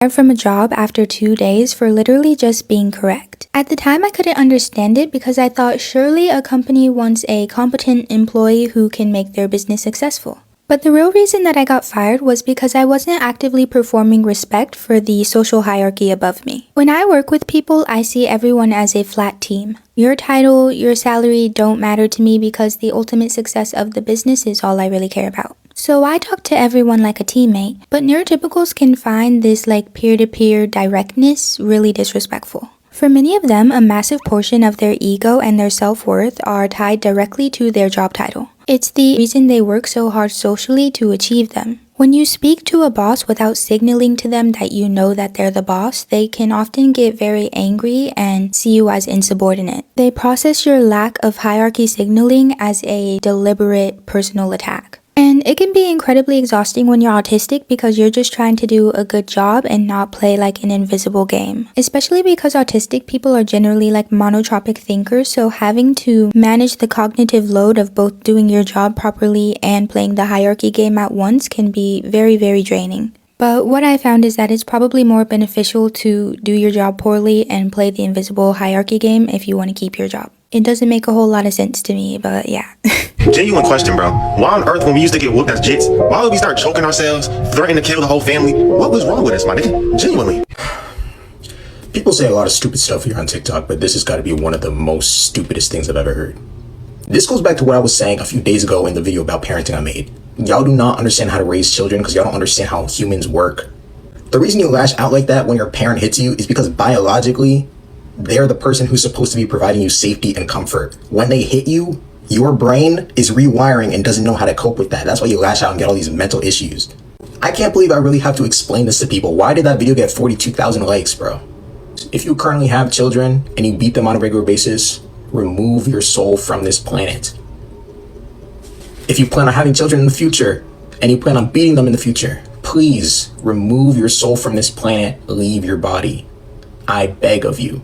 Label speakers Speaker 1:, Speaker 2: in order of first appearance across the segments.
Speaker 1: fired from a job after 2 days for literally just being correct. At the time, I couldn't understand it because I thought surely a company wants a competent employee who can make their business successful. But the real reason that I got fired was because I wasn't actively performing respect for the social hierarchy above me. When I work with people, I see everyone as a flat team. Your title, your salary don't matter to me because the ultimate success of the business is all I really care about. So I talk to everyone like a teammate, but neurotypicals can find this like peer-to-peer directness really disrespectful. For many of them, a massive portion of their ego and their self-worth are tied directly to their job title. It's the reason they work so hard socially to achieve them. When you speak to a boss without signaling to them that you know that they're the boss, they can often get very angry and see you as insubordinate. They process your lack of hierarchy signaling as a deliberate personal attack. And it can be incredibly exhausting when you're autistic because you're just trying to do a good job and not play like an invisible game. Especially because autistic people are generally like monotropic thinkers, so having to manage the cognitive load of both doing your job properly and playing the hierarchy game at once can be very, very draining. But what I found is that it's probably more beneficial to do your job poorly and play the invisible hierarchy game if you want to keep your job. It doesn't make a whole lot of sense to me, but yeah.
Speaker 2: Genuine question, bro. Why on earth, when we used to get whooped as jits, why would we start choking ourselves, threatening to kill the whole family? What was wrong with us, my nigga? Genuinely.
Speaker 3: People say a lot of stupid stuff here on TikTok, but this has got to be one of the most stupidest things I've ever heard. This goes back to what I was saying a few days ago in the video about parenting I made. Y'all do not understand how to raise children because y'all don't understand how humans work. The reason you lash out like that when your parent hits you is because biologically, they're the person who's supposed to be providing you safety and comfort. When they hit you, your brain is rewiring and doesn't know how to cope with that. That's why you lash out and get all these mental issues. I can't believe I really have to explain this to people. Why did that video get 42,000 likes, bro? If you currently have children and you beat them on a regular basis, remove your soul from this planet. If you plan on having children in the future and you plan on beating them in the future, please remove your soul from this planet. Leave your body. I beg of you.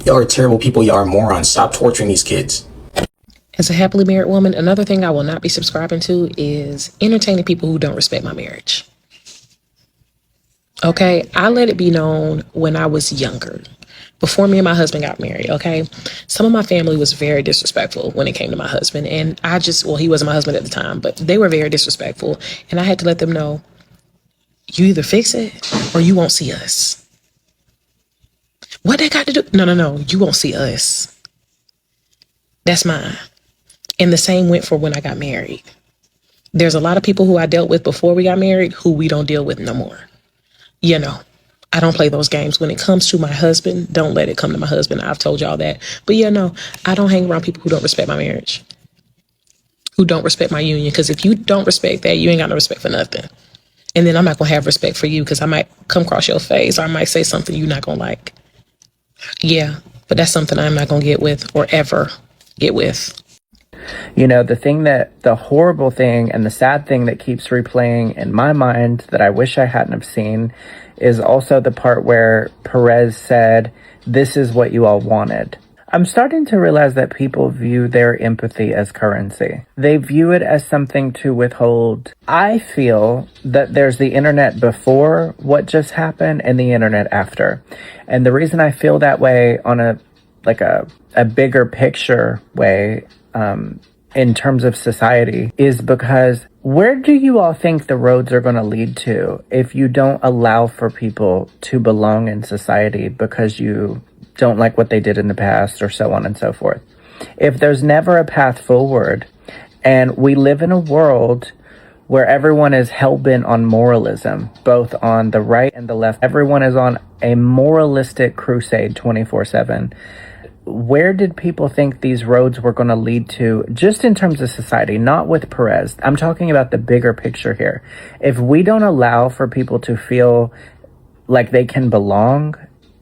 Speaker 3: Y'all are terrible people. Y'all are morons. Stop torturing these kids.
Speaker 4: As a happily married woman, another thing I will not be subscribing to is entertaining people who don't respect my marriage. Okay, I let it be known when I was younger, before me and my husband got married, okay? Some of my family was very disrespectful when it came to my husband. And he wasn't my husband at the time, but they were very disrespectful. And I had to let them know, you either fix it or you won't see us. What they got to do? No, you won't see us. That's mine. And the same went for when I got married. There's a lot of people who I dealt with before we got married who we don't deal with no more. You know, I don't play those games. When it comes to my husband, don't let it come to my husband. I've told y'all that. But I don't hang around people who don't respect my marriage, who don't respect my union. Because if you don't respect that, you ain't got no respect for nothing. And then I'm not going to have respect for you because I might come across your face or I might say something you're not going to like. Yeah, but that's something I'm not going to get with or ever get with.
Speaker 5: You know, the horrible thing and the sad thing that keeps replaying in my mind that I wish I hadn't have seen is also the part where Perez said, "This is what you all wanted." I'm starting to realize that people view their empathy as currency. They view it as something to withhold. I feel that there's the internet before what just happened and the internet after. And the reason I feel that way on a bigger picture way, in terms of society, is because where do you all think the roads are going to lead to if you don't allow for people to belong in society because you don't like what they did in the past or so on and so forth? If there's never a path forward and we live in a world where everyone is hell-bent on moralism, both on the right and the left, everyone is on a moralistic crusade 24/7. Where did people think these roads were going to lead to, just in terms of society, not with Perez? I'm talking about the bigger picture here. If we don't allow for people to feel like they can belong,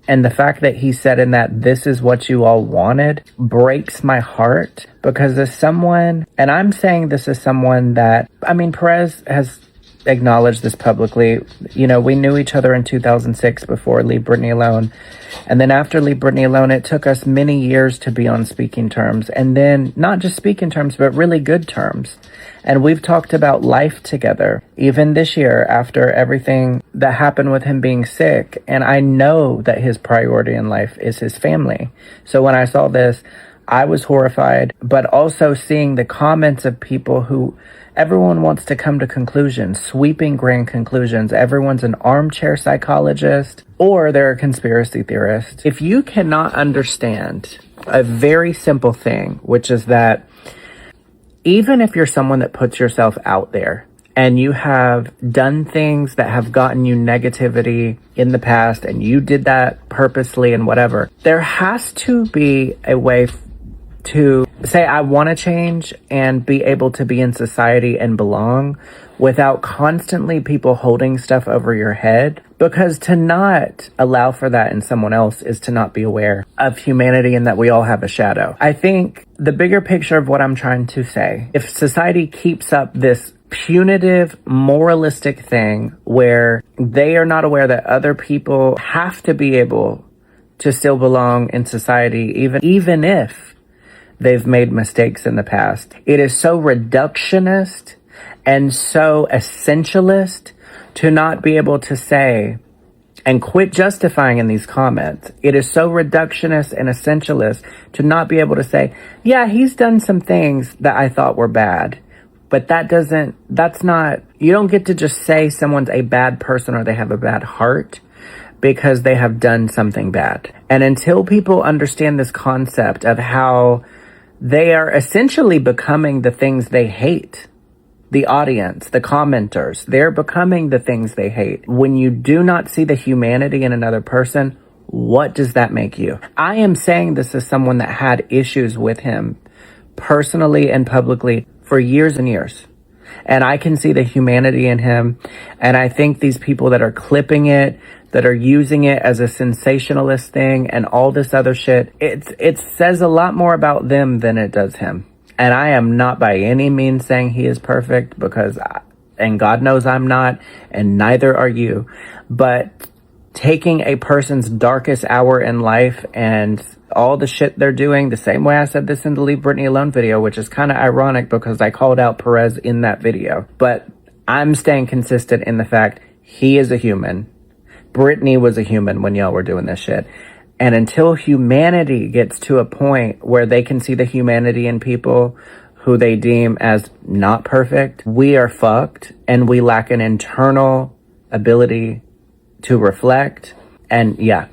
Speaker 5: and the fact that he said in that, "This is what you all wanted," breaks my heart, because as someone, and I'm saying this as someone that, Perez has acknowledge this publicly. You know, we knew each other in 2006 before Leave Britney Alone. And then after Leave Britney Alone, it took us many years to be on speaking terms. And then not just speaking terms, but really good terms. And we've talked about life together, even this year after everything that happened with him being sick. And I know that his priority in life is his family. So when I saw this, I was horrified, but also seeing the comments of people who everyone wants to come to conclusions, sweeping grand conclusions. Everyone's an armchair psychologist or they're a conspiracy theorist. If you cannot understand a very simple thing, which is that even if you're someone that puts yourself out there and you have done things that have gotten you negativity in the past and you did that purposely and whatever, there has to be a way to say, I want to change and be able to be in society and belong without constantly people holding stuff over your head. Because to not allow for that in someone else is to not be aware of humanity and that we all have a shadow. I think the bigger picture of what I'm trying to say, if society keeps up this punitive, moralistic thing where they are not aware that other people have to be able to still belong in society, even if they've made mistakes in the past. It is so reductionist and so essentialist to not be able to say and quit justifying in these comments. It is so reductionist and essentialist to not be able to say, yeah, he's done some things that I thought were bad. But you don't get to just say someone's a bad person or they have a bad heart because they have done something bad. And until people understand this concept of how they are essentially becoming the things they hate, the audience, the commenters, they're becoming the things they hate. When you do not see the humanity in another person, what does that make you? I am saying this as someone that had issues with him personally and publicly for years and years. And I can see the humanity in him. And I think these people that are clipping it, that are using it as a sensationalist thing and all this other shit, it says a lot more about them than it does him. And I am not by any means saying he is perfect and God knows I'm not, and neither are you. But taking a person's darkest hour in life and all the shit they're doing, the same way I said this in the Leave Britney Alone video, which is kind of ironic because I called out Perez in that video. But I'm staying consistent in the fact he is a human. Britney was a human when y'all were doing this shit. And until humanity gets to a point where they can see the humanity in people who they deem as not perfect, we are fucked and we lack an internal ability to reflect. And yeah,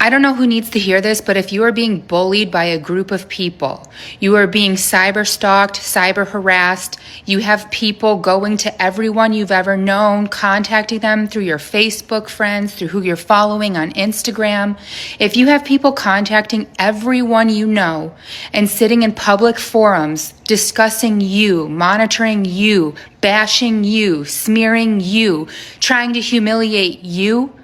Speaker 6: I don't know who needs to hear this, but if you are being bullied by a group of people, you are being cyber stalked, cyber harassed, you have people going to everyone you've ever known, contacting them through your Facebook friends, through who you're following on Instagram. If you have people contacting everyone you know and sitting in public forums, discussing you, monitoring you, bashing you, smearing you, trying to humiliate you,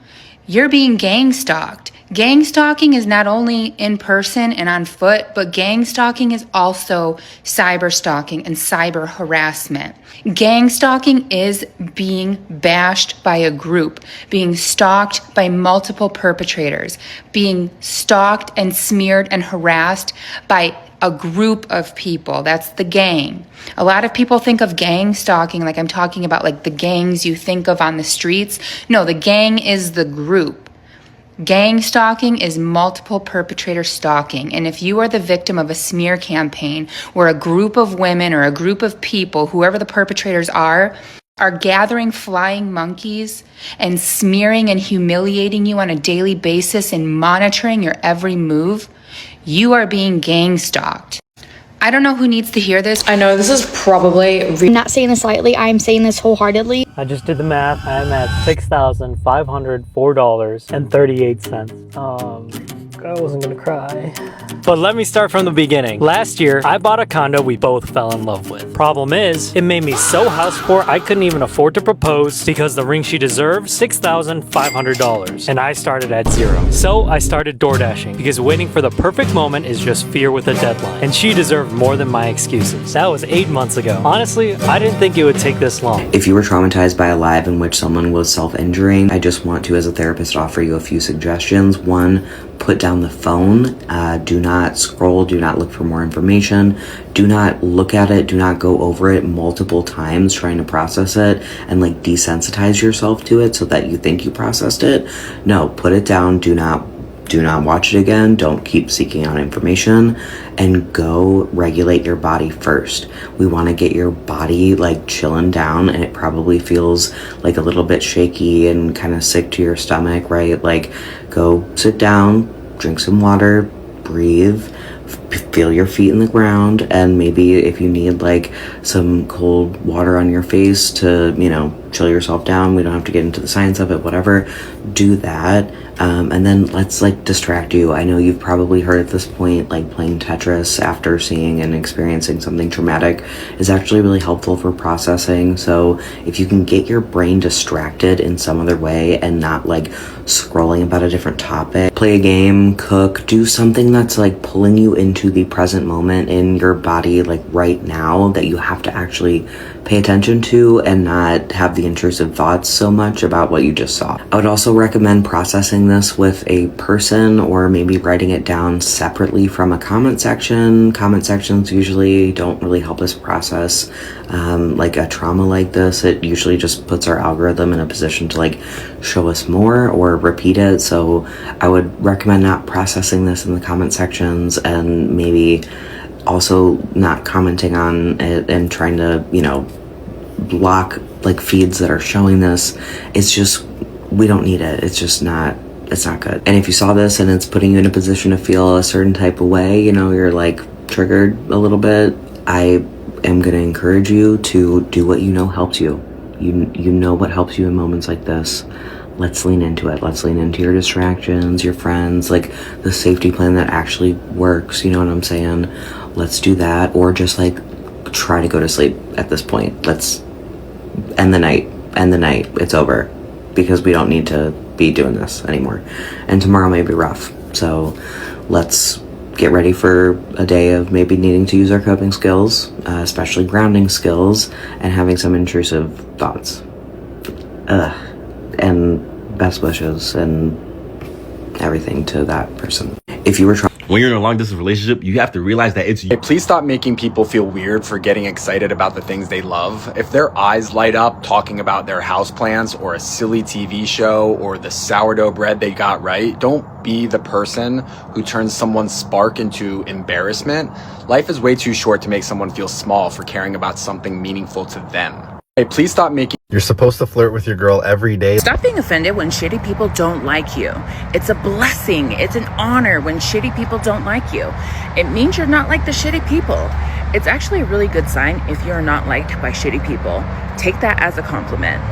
Speaker 6: you're being gang stalked. Gang stalking is not only in person and on foot, but gang stalking is also cyber stalking and cyber harassment. Gang stalking is being bashed by a group, being stalked by multiple perpetrators, being stalked and smeared and harassed by a group of people. That's the gang. A lot of people think of gang stalking like I'm talking about like the gangs you think of on the streets. No, the gang is the group. Gang stalking is multiple perpetrator stalking. And if you are the victim of a smear campaign where a group of women or a group of people, whoever the perpetrators are gathering flying monkeys and smearing and humiliating you on a daily basis and monitoring your every move, you are being gang stalked. I don't know who needs to hear this.
Speaker 7: I know this is probably
Speaker 8: I'm not saying this lightly, I'm saying this wholeheartedly.
Speaker 9: I just did the math. I'm at $6,504.38.
Speaker 7: I wasn't gonna cry. But let me start from the beginning. Last year, I bought a condo we both fell in love with. Problem is, it made me so house poor I couldn't even afford to propose because the ring she deserved, $6,500. And I started at zero. So I started door dashing because waiting for the perfect moment is just fear with a deadline. And she deserved more than my excuses. That was 8 months ago. Honestly, I didn't think it would take this long.
Speaker 9: If you were traumatized by a live in which someone was self-injuring, I just want to, as a therapist, offer you a few suggestions. One, put down the phone. Do not scroll. Do not look for more information. Do not look at it. Do not go over it multiple times trying to process it and like desensitize yourself to it so that you think you processed it. No, put it down. Do not watch it again. Don't keep seeking out information, and go regulate your body first. We want to get your body like chilling down, and it probably feels like a little bit shaky and kind of sick to your stomach, right? Like, go sit down, drink some water, breathe, feel your feet in the ground, and maybe if you need like some cold water on your face to, you know, chill yourself down, we don't have to get into the science of it, whatever, do that. And then let's like distract you. I know you've probably heard at this point, like playing Tetris after seeing and experiencing something traumatic is actually really helpful for processing. So if you can get your brain distracted in some other way and not like scrolling about a different topic, play a game, cook, do something that's like pulling you into the present moment in your body, like right now, that you have to actually pay attention to and not have the intrusive thoughts so much about what you just saw. I would also recommend processing this with a person, or maybe writing it down separately from a comment section. Comment sections usually don't really help us process like a trauma like this. It usually just puts our algorithm in a position to like show us more or repeat it. So I would recommend not processing this in the comment sections, and maybe also not commenting on it and trying to, you know, block like feeds that are showing this. It's just, we don't need it. It's just not, it's not good. And if you saw this and it's putting you in a position to feel a certain type of way, you know, you're like triggered a little bit, I am going to encourage you to do what you know helps you. You know what helps you in moments like this. Let's lean into it. Let's lean into your distractions, your friends, like the safety plan that actually works. You know what I'm saying? Let's do that. Or just like try to go to sleep at this point. Let's end the night. End the night. It's over. Because we don't need to be doing this anymore. And tomorrow may be rough. So let's get ready for a day of maybe needing to use our coping skills, especially grounding skills, and having some intrusive thoughts. And best wishes and everything to that person. If you were trying,
Speaker 10: when you're in a long distance relationship, you have to realize that it's you.
Speaker 11: Please stop making people feel weird for getting excited about the things they love. If their eyes light up talking about their house plans or a silly TV show or the sourdough bread they got right, don't be the person who turns someone's spark into embarrassment. Life is way too short to make someone feel small for caring about something meaningful to them. Hey, please stop making...
Speaker 12: You're supposed to flirt with your girl every day.
Speaker 13: Stop being offended when shitty people don't like you. It's a blessing. It's an honor when shitty people don't like you. It means you're not like the shitty people. It's actually a really good sign if you're not liked by shitty people. Take that as a compliment.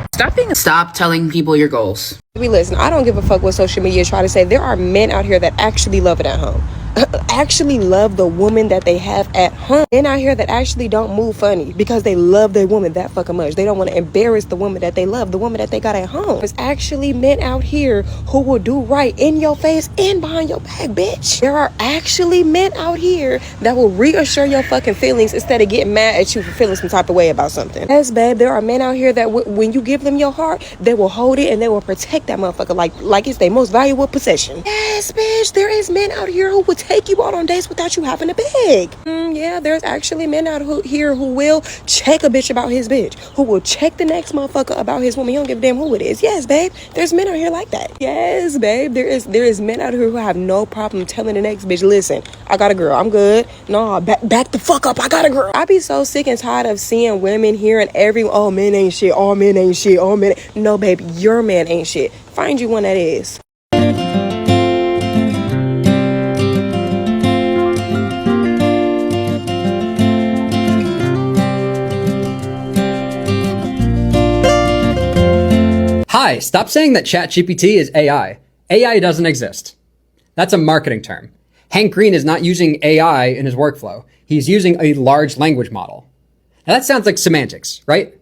Speaker 14: Stop telling people your goals.
Speaker 15: Listen, I don't give a fuck what social media try to say. There are men out here that actually love it at home. Actually love the woman that they have at home. Men out here that actually don't move funny because they love their woman that fucking much. They don't want to embarrass the woman that they love, the woman that they got at home. There's actually men out here who will do right in your face and behind your back, bitch. There are actually men out here that will reassure your fucking feelings instead of getting mad at you for feeling some type of way about something. Yes, babe, there are men out here that when you give them your heart, they will hold it and they will protect that motherfucker like it's their most valuable possession. Yes, bitch, there is men out here who would take you out on dates without you having to beg. Yeah, there's actually men out here who will check a bitch about his bitch, who will check the next motherfucker about his woman. He don't give a damn who it is. Yes, babe, there's men out here like that. Yes, babe, there is men out here who have no problem telling the next bitch, listen, I got a girl, I'm good. No, back the fuck up, I got a girl. I be so sick and tired of seeing women hearing oh, men ain't shit, all men ain't shit, all men. No, babe, your man ain't shit. Find you one that is.
Speaker 14: Hi, stop saying that ChatGPT is AI. AI doesn't exist.
Speaker 16: That's a marketing term. Hank Green is not using AI in his workflow. He's using a large language model. Now that sounds like semantics, right?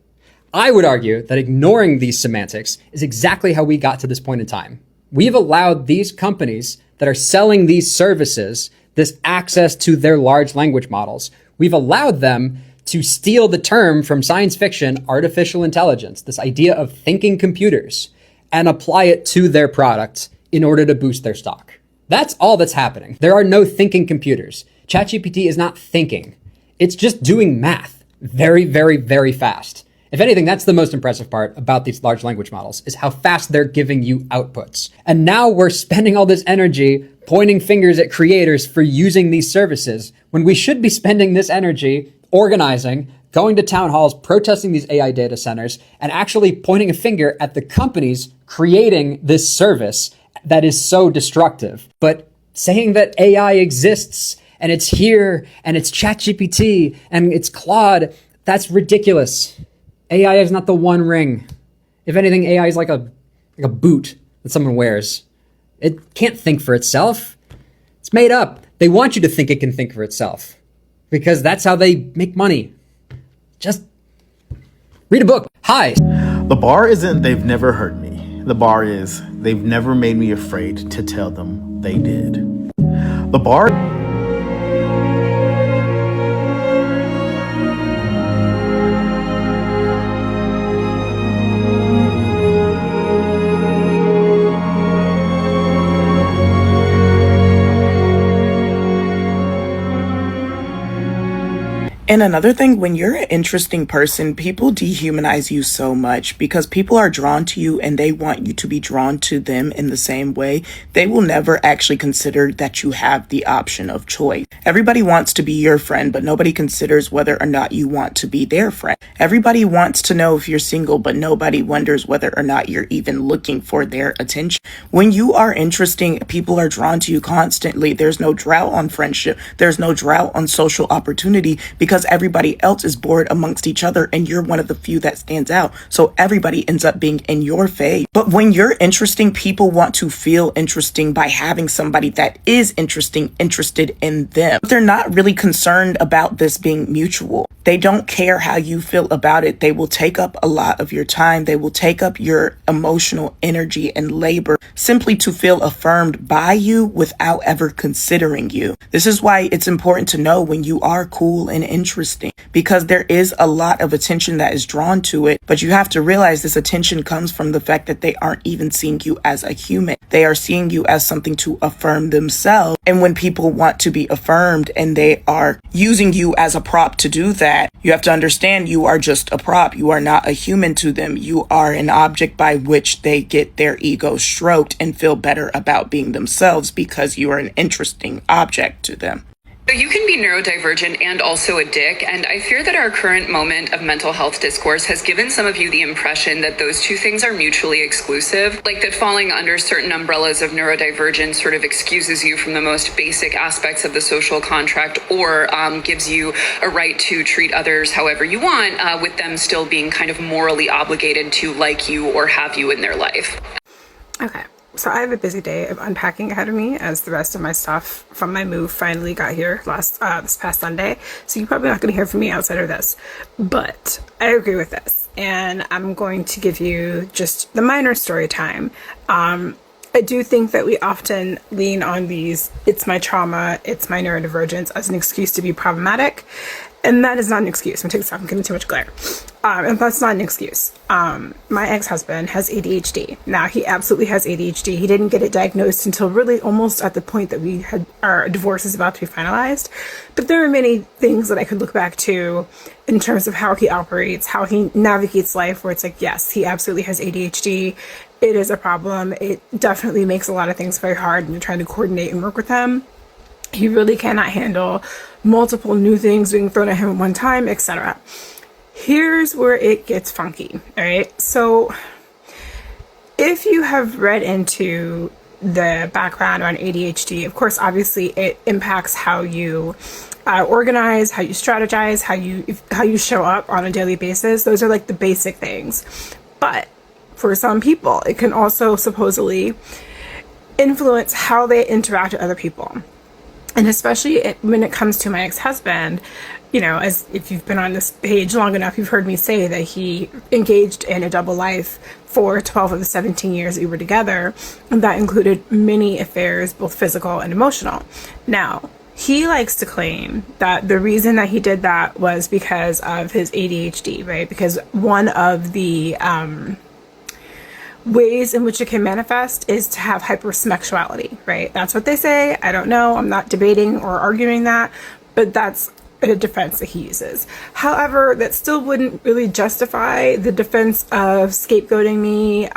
Speaker 16: I would argue that ignoring these semantics is exactly how we got to this point in time. We've allowed these companies that are selling these services this access to their large language models. We've allowed them to steal the term from science fiction, artificial intelligence, this idea of thinking computers, and apply it to their products in order to boost their stock. That's all that's happening. There are no thinking computers. ChatGPT is not thinking. It's just doing math very, very, very fast. If anything, that's the most impressive part about these large language models, is how fast they're giving you outputs. And now we're spending all this energy pointing fingers at creators for using these services when we should be spending this energy organizing, going to town halls, protesting these AI data centers, and actually pointing a finger at the companies creating this service that is so destructive. But saying that AI exists and it's here and it's ChatGPT and it's Claude, that's ridiculous. AI is not the one ring. If anything, AI is like a boot that someone wears. It can't think for itself. It's made up. They want you to think it can think for itself because that's how they make money. Just read a book. Hi.
Speaker 17: The bar isn't they've never hurt me. The bar is they've never made me afraid to tell them they did. The bar...
Speaker 18: And another thing, when you're an interesting person, people dehumanize you so much because people are drawn to you and they want you to be drawn to them in the same way. They will never actually consider that you have the option of choice. Everybody wants to be your friend, but nobody considers whether or not you want to be their friend. Everybody wants to know if you're single, but nobody wonders whether or not you're even looking for their attention. When you are interesting, people are drawn to you constantly. There's no drought on friendship. There's no drought on social opportunity because everybody else is bored amongst each other and you're one of the few that stands out. So everybody ends up being in your fave. But when you're interesting, people want to feel interesting by having somebody that is interested in them. But they're not really concerned about this being mutual. They don't care how you feel about it. They will take up a lot of your time. They will take up your emotional energy and labor simply to feel affirmed by you without ever considering you. This is why it's important to know when you are cool and interesting, because there is a lot of attention that is drawn to it. But you have to realize this attention comes from the fact that they aren't even seeing you as a human. They are seeing you as something to affirm themselves. And when people want to be affirmed and they are using you as a prop to do that, you have to understand you are just a prop. You are not a human to them. You are an object by which they get their ego stroked and feel better about being themselves because you are an interesting object to them.
Speaker 19: So you can be neurodivergent and also a dick, and I fear that our current moment of mental health discourse has given some of you the impression that those two things are mutually exclusive, like that falling under certain umbrellas of neurodivergence sort of excuses you from the most basic aspects of the social contract or gives you a right to treat others however you want, with them still being kind of morally obligated to like you or have you in their life.
Speaker 20: Okay. So I have a busy day of unpacking ahead of me as the rest of my stuff from my move finally got here this past Sunday. So you're probably not going to hear from me outside of this. But I agree with this. And I'm going to give you just the minor story time. I do think that we often lean on these, it's my trauma, it's my neurodivergence as an excuse to be problematic. And that is not an excuse. I'm taking this off. I'm getting too much glare. And that's not an excuse. My ex-husband has ADHD. Now, he absolutely has ADHD. He didn't get it diagnosed until really almost at the point that our divorce is about to be finalized. But there are many things that I could look back to in terms of how he operates, how he navigates life, where it's like, yes, he absolutely has ADHD. It is a problem. It definitely makes a lot of things very hard when you're trying to coordinate and work with him. He really cannot handle multiple new things being thrown at him at one time, etc. Here's where it gets funky, all right? So if you have read into the background on ADHD, of course, obviously it impacts how you organize, how you strategize, how you show up on a daily basis. Those are like the basic things. But for some people, it can also supposedly influence how they interact with other people. And especially when it comes to my ex-husband, you know, as if you've been on this page long enough, you've heard me say that he engaged in a double life for 12 of the 17 years that we were together. And that included many affairs, both physical and emotional. Now, he likes to claim that the reason that he did that was because of his ADHD, right? Because one of the ways in which it can manifest is to have hypersexuality, right? That's what they say. I don't know. I'm not debating or arguing that, but that's a defense that he uses. However, that still wouldn't really justify the defense of scapegoating me,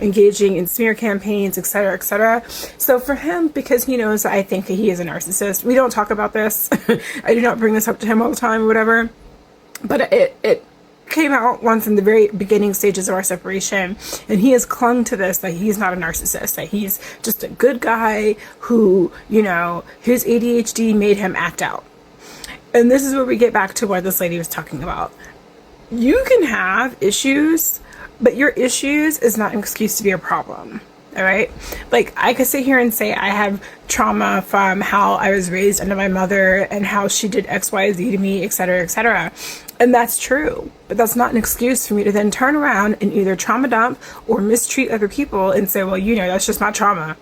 Speaker 20: engaging in smear campaigns, etc., etc. So for him, because he knows I think that he is a narcissist, we don't talk about this. I do not bring this up to him all the time or whatever, but it came out once in the very beginning stages of our separation, and he has clung to this, that he's not a narcissist, that he's just a good guy who, you know, his ADHD made him act out. And this is where we get back to what this lady was talking about. You can have issues, but your issues is not an excuse to be a problem. All right. Like, I could sit here and say I have trauma from how I was raised under my mother and how she did X, Y, Z to me, etc., etc. And that's true. But that's not an excuse for me to then turn around and either trauma dump or mistreat other people and say, well, you know, that's just my trauma.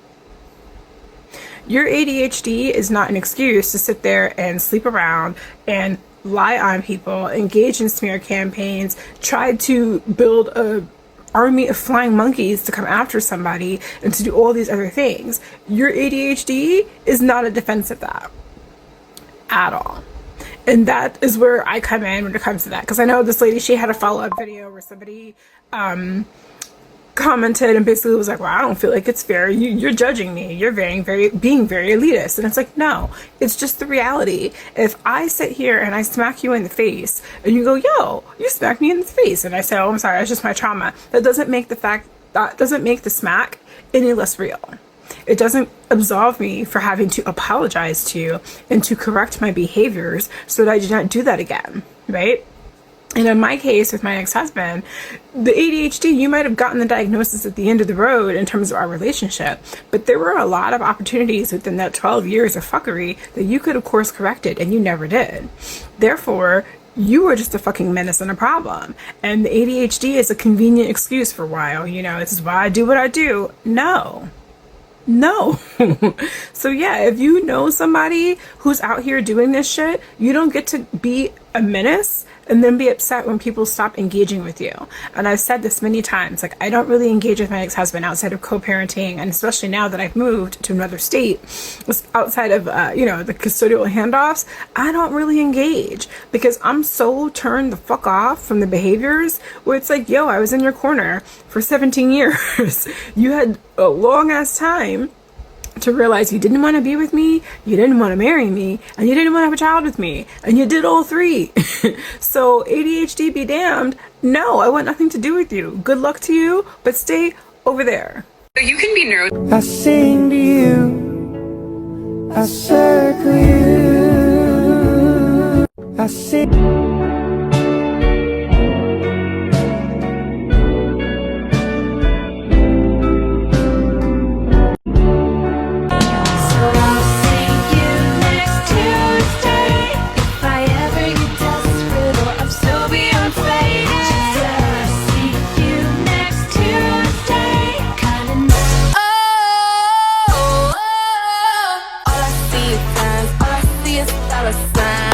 Speaker 20: Your ADHD is not an excuse to sit there and sleep around and lie on people, engage in smear campaigns, try to build a army of flying monkeys to come after somebody and to do all these other things. Your ADHD is not a defense of that at all. And that is where I come in when it comes to that. Because I know this lady, she had a follow-up video where somebody commented and basically was like, well, I don't feel like it's fair. You're judging me. You're being very elitist. And it's like, no, it's just the reality. If I sit here and I smack you in the face and you go, yo, you smacked me in the face, and I say, oh, I'm sorry, it's just my trauma, that doesn't make the smack any less real. It doesn't absolve me for having to apologize to you and to correct my behaviors so that I do not do that again, right? And in my case, with my ex-husband, the ADHD, you might have gotten the diagnosis at the end of the road in terms of our relationship, but there were a lot of opportunities within that 12 years of fuckery that you could have course corrected, and you never did. Therefore, you were just a fucking menace and a problem. And the ADHD is a convenient excuse for why, you know, this is why I do what I do. No. So yeah, if you know somebody who's out here doing this shit, you don't get to be a menace and then be upset when people stop engaging with you. And I've said this many times, like, I don't really engage with my ex-husband outside of co-parenting, and especially now that I've moved to another state, outside of you know, the custodial handoffs, I don't really engage because I'm so turned the fuck off from the behaviors where it's like, yo, I was in your corner for 17 years. You had a long ass time to realize you didn't want to be with me, you didn't want to marry me, and you didn't want to have a child with me, and you did all three. So ADHD be damned. No, I want nothing to do with you. Good luck to you, but stay over there.
Speaker 19: So you can be neuro.
Speaker 21: I sing to you, I circle you, I sing.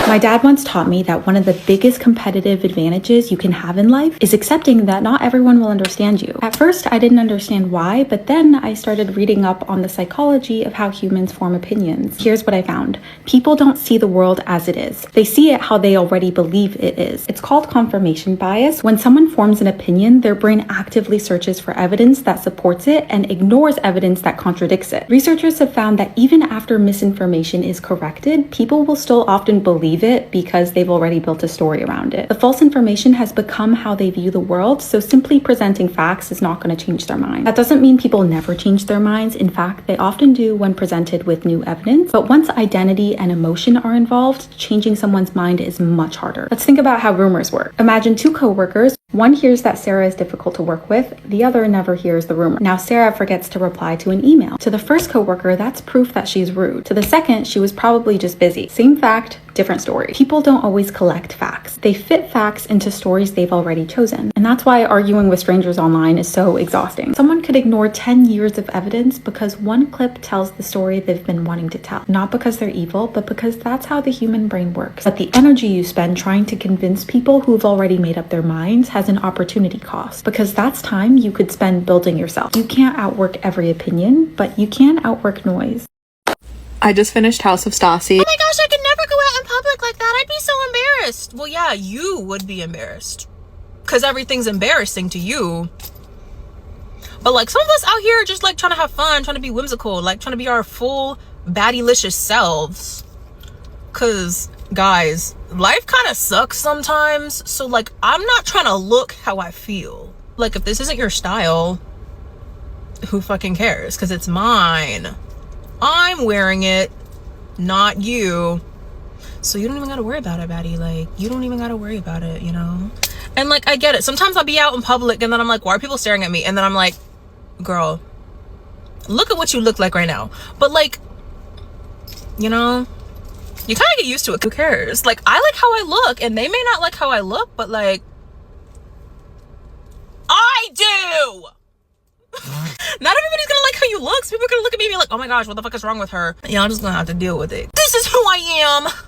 Speaker 22: My dad once taught me that one of the biggest competitive advantages you can have in life is accepting that not everyone will understand you. At first, I didn't understand why, but then I started reading up on the psychology of how humans form opinions. Here's what I found. People don't see the world as it is. They see it how they already believe it is. It's called confirmation bias. When someone forms an opinion, their brain actively searches for evidence that supports it and ignores evidence that contradicts it. Researchers have found that even after misinformation is corrected, people will still often believe it because they've already built a story around it. The false information has become how they view the world, so simply presenting facts is not going to change their mind. That doesn't mean people never change their minds. In fact, they often do when presented with new evidence, but once identity and emotion are involved, changing someone's mind is much harder. Let's think about how rumors work. Imagine two coworkers. One hears that Sarah is difficult to work with, the other never hears the rumor. Now Sarah forgets to reply to an email. To the first coworker, that's proof that she's rude. To the second, she was probably just busy. Same fact, different story. People don't always collect facts. They fit facts into stories they've already chosen. And that's why arguing with strangers online is so exhausting. Someone could ignore 10 years of evidence because one clip tells the story they've been wanting to tell. Not because they're evil, but because that's how the human brain works. But the energy you spend trying to convince people who've already made up their minds has an opportunity cost, because that's time you could spend building yourself. You can't outwork every opinion, but you can outwork noise.
Speaker 1: I just finished House of Stassi.
Speaker 4: Oh my gosh, I could never go out in public like that. I'd be so embarrassed. Well, yeah, you would be embarrassed because everything's embarrassing to you. But like some of us out here are just like trying to have fun, trying to be whimsical, like trying to be our full baddylicious selves. Cause guys, life kind of sucks sometimes. So like, I'm not trying to look how I feel. Like if this isn't your style, who fucking cares? Cause it's mine. I'm wearing it, not you. So you don't even gotta worry about it, baddie. Like, you don't even gotta worry about it, you know? And like, I get it. Sometimes I'll be out in public and then I'm like, why are people staring at me? And then I'm like, girl, look at what you look like right now. But like, you know, you kind of get used to it. Who cares? Like, I like how I look and they may not like how I look, but like, I do! Not everybody's gonna like how you look. So people are gonna look at me and be like, oh my gosh, what the fuck is wrong with her? Yeah, I'm just gonna have to deal with it. This is who I am.